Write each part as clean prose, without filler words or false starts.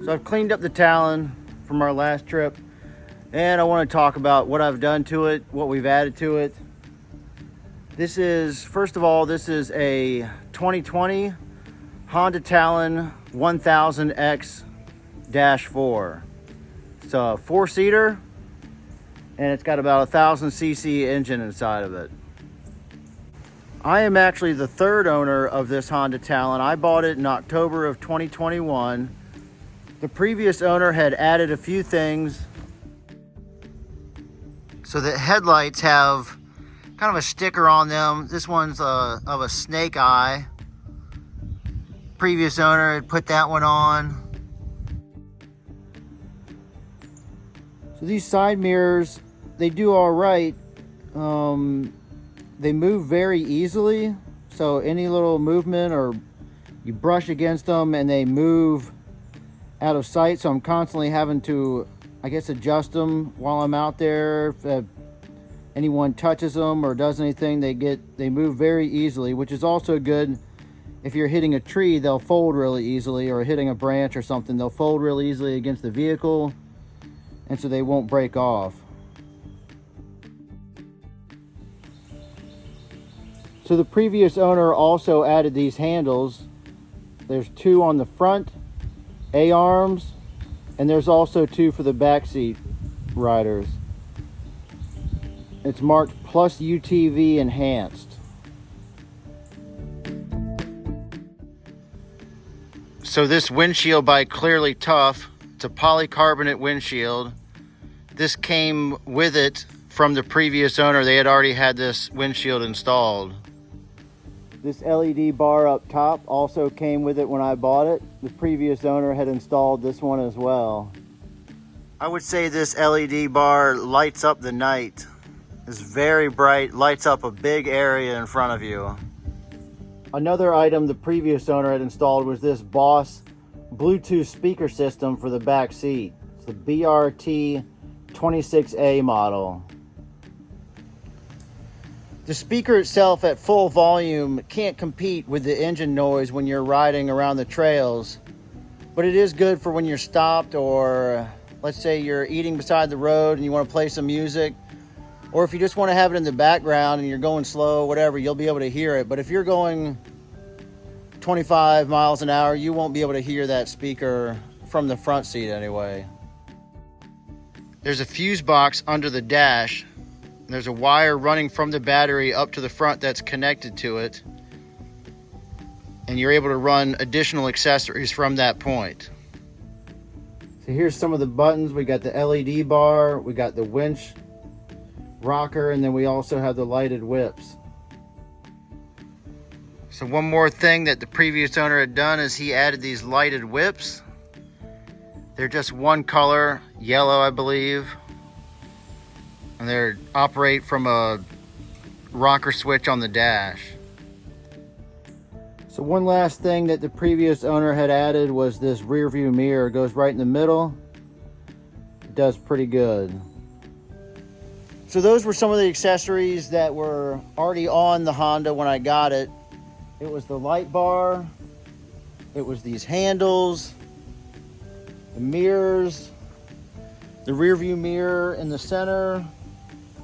So I've cleaned up the Talon from our last trip, and I want to talk about what I've done to it, what we've added to it. This is, first of all, this is a 2020 Honda Talon 1000x-4. It's a 4-seater, and it's got about a 1000cc engine inside of it. I am actually the third owner of this Honda Talon. I bought it in October of 2021. The previous owner had added a few things. So the headlights have kind of a sticker on them. This one's of a snake eye. Previous owner had put that one on. So these side mirrors, they do all right. They move very easily. So any little movement, or you brush against them and they move out of sight. So I'm constantly having to, I guess, adjust them while I'm out there. If anyone touches them or does anything, they move very easily, which is also good. If you're hitting a tree, they'll fold really easily, or hitting a branch or something, they'll fold really easily against the vehicle, and so they won't break off. So the previous owner also added these handles. There's two on the front, A-arms, and there's also two for the back seat riders. It's marked plus UTV enhanced. So this windshield by Clearly Tough, it's a polycarbonate windshield. This came with it from the previous owner. They had already had this windshield installed. This LED bar up top also came with it when I bought it. The previous owner had installed this one as well. I would say this LED bar lights up the night. It's very bright, lights up a big area in front of you. Another item the previous owner had installed was this Boss Bluetooth speaker system for the back seat. It's the BRT 26A model. The speaker itself at full volume can't compete with the engine noise when you're riding around the trails, but it is good for when you're stopped, or let's say you're eating beside the road and you want to play some music, or if you just want to have it in the background and you're going slow, whatever, you'll be able to hear it. But if you're going 25 miles an hour, you won't be able to hear that speaker from the front seat anyway. There's a fuse box under the dash. There's a wire running from the battery up to the front that's connected to it, and you're able to run additional accessories from that point. So here's some of the buttons. We got the LED bar, we got the winch rocker, and then we also have the lighted whips. So one more thing that the previous owner had done is he added these lighted whips. They're just one color, yellow I believe, and they operate from a rocker switch on the dash. So one last thing that the previous owner had added was this rear view mirror. It goes right in the middle. It does pretty good. So those were some of the accessories that were already on the Honda when I got it. It was the light bar, it was these handles, the mirrors, the rear view mirror in the center.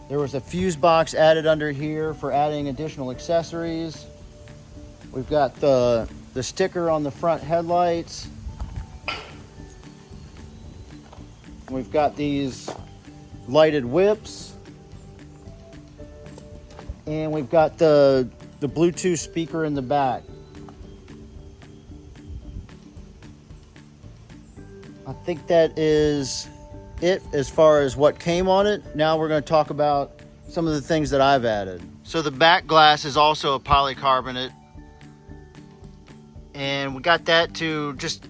There was a fuse box added under here for adding additional accessories. We've got the sticker on the front headlights. We've got these lighted whips. And we've got the Bluetooth speaker in the back. I think that is it as far as what came on it. Now we're going to talk about some of the things that I've added. So the back glass is also a polycarbonate, and we got that to just,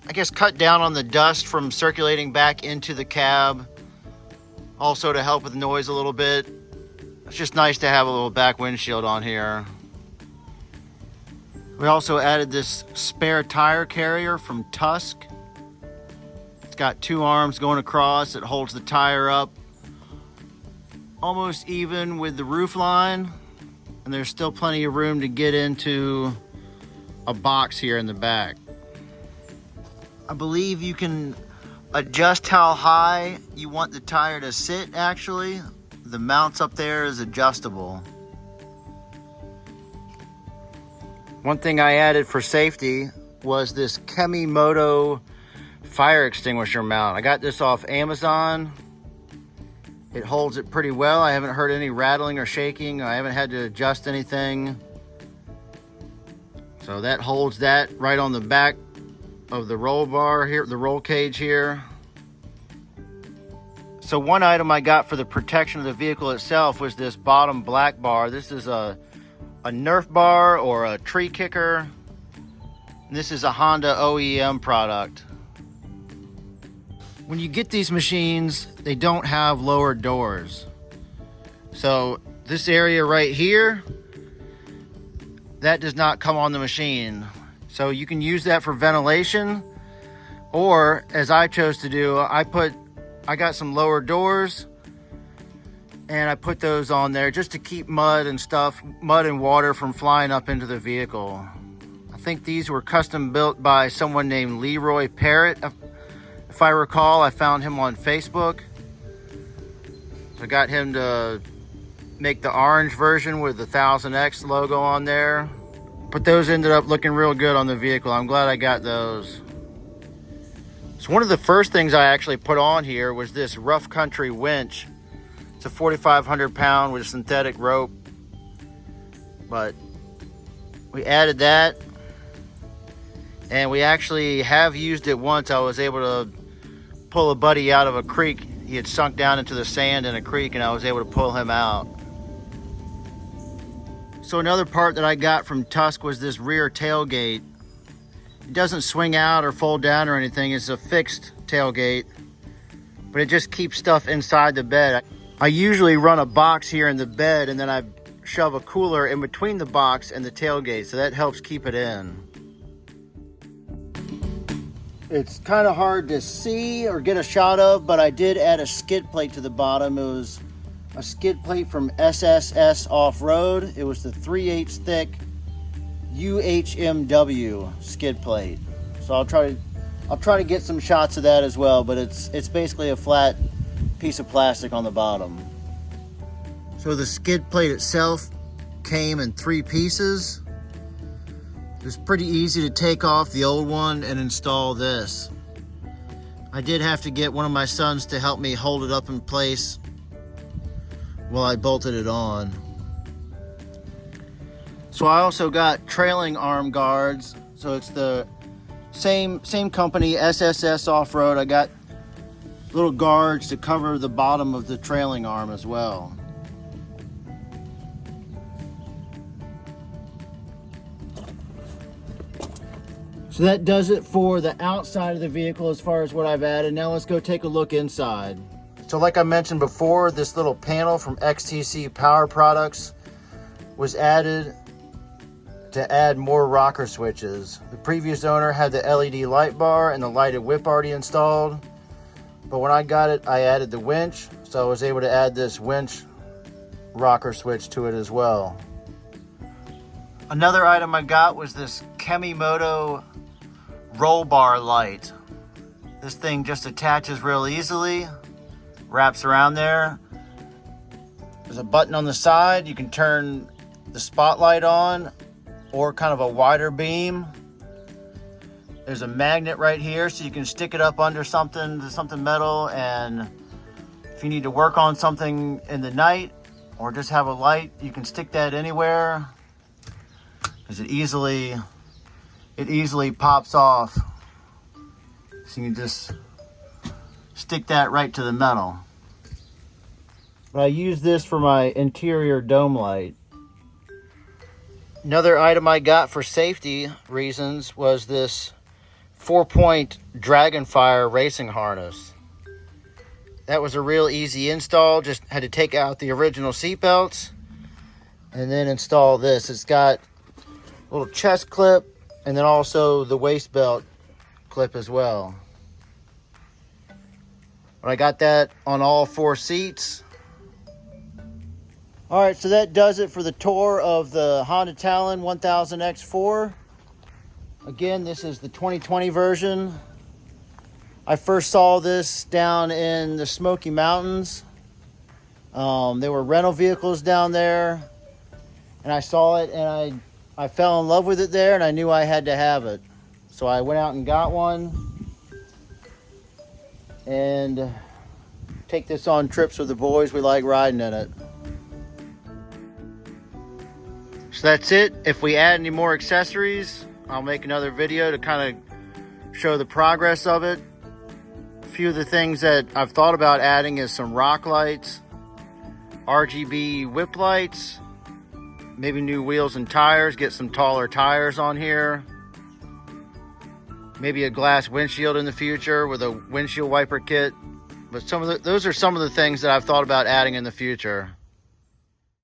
I guess, cut down on the dust from circulating back into the cab, also to help with noise a little bit. It's just nice to have a little back windshield on here. We also added this spare tire carrier from Tusk. It's got two arms going across. It holds the tire up almost even with the roof line, and there's still plenty of room to get into a box here in the back. I believe you can adjust how high you want the tire to sit actually. The mounts up there is adjustable. One thing I added for safety was this Kemimoto fire extinguisher mount. I got this off Amazon. It holds it pretty well. I haven't heard any rattling or shaking. I haven't had to adjust anything. So that holds that right on the back of the roll bar here, the roll cage here. So one item I got for the protection of the vehicle itself was this bottom black bar. This is a nerf bar or a tree kicker. This is a Honda OEM product. When you get these machines, they don't have lower doors. So this area right here, that does not come on the machine. So you can use that for ventilation, or as I chose to do, I got some lower doors and I put those on there just to keep mud and water from flying up into the vehicle. I think these were custom built by someone named Leroy Parrott. If I recall, I found him on Facebook. So I got him to make the orange version with the 1000x logo on there. But those ended up looking real good on the vehicle. I'm glad I got those. So one of the first things I actually put on here was this rough country winch. It's a 4,500 pound with synthetic rope. But we added that. And we actually have used it once. I was able to pull a buddy out of a creek. He had sunk down into the sand in a creek and I was able to pull him out. So another part that I got from Tusk was this rear tailgate. It doesn't swing out or fold down or anything. It's a fixed tailgate, but it just keeps stuff inside the bed. I usually run a box here in the bed and then I shove a cooler in between the box and the tailgate, so that helps keep it in. It's kind of hard to see or get a shot of, but I did add a skid plate to the bottom. It was a skid plate from SSS Off-Road. It was the 3/8 thick UHMW skid plate. So I'll try to get some shots of that as well, but it's basically a flat piece of plastic on the bottom. So the skid plate itself came in 3 pieces. It was pretty easy to take off the old one and install this. I did have to get one of my sons to help me hold it up in place while I bolted it on. So I also got trailing arm guards. So it's the same company, SSS Off-Road. I got little guards to cover the bottom of the trailing arm as well. So that does it for the outside of the vehicle as far as what I've added. Now let's go take a look inside. So like I mentioned before, this little panel from XTC Power Products was added to add more rocker switches. The previous owner had the LED light bar and the lighted whip already installed, but when I got it, I added the winch, so I was able to add this winch rocker switch to it as well. Another item I got was this Kemimoto roll bar light. This thing just attaches real easily, wraps around there. There's a button on the side. You can turn the spotlight on or kind of a wider beam. There's a magnet right here, so you can stick it up under something metal, and if you need to work on something in the night or just have a light, you can stick that anywhere, because it easily pops off. So you can just stick that right to the metal. But I use this for my interior dome light. Another item I got for safety reasons was this 4-point Dragonfire racing harness. That was a real easy install. Just had to take out the original seat belts and then install this. It's got a little chest clip and then also the waist belt clip as well. But I got that on all 4 seats. All right, so that does it for the tour of the Honda Talon 1000x-4. Again, this is the 2020 version. I first saw this down in the Smoky Mountains. There were rental vehicles down there, and I saw it, and I fell in love with it there, and I knew I had to have it. So I went out and got one, and take this on trips with the boys. We like riding in it. So that's it. If we add any more accessories, I'll make another video to kind of show the progress of it. A few of the things that I've thought about adding is some rock lights, RGB whip lights, maybe new wheels and tires, get some taller tires on here. Maybe a glass windshield in the future with a windshield wiper kit. But those are some of the things that I've thought about adding in the future.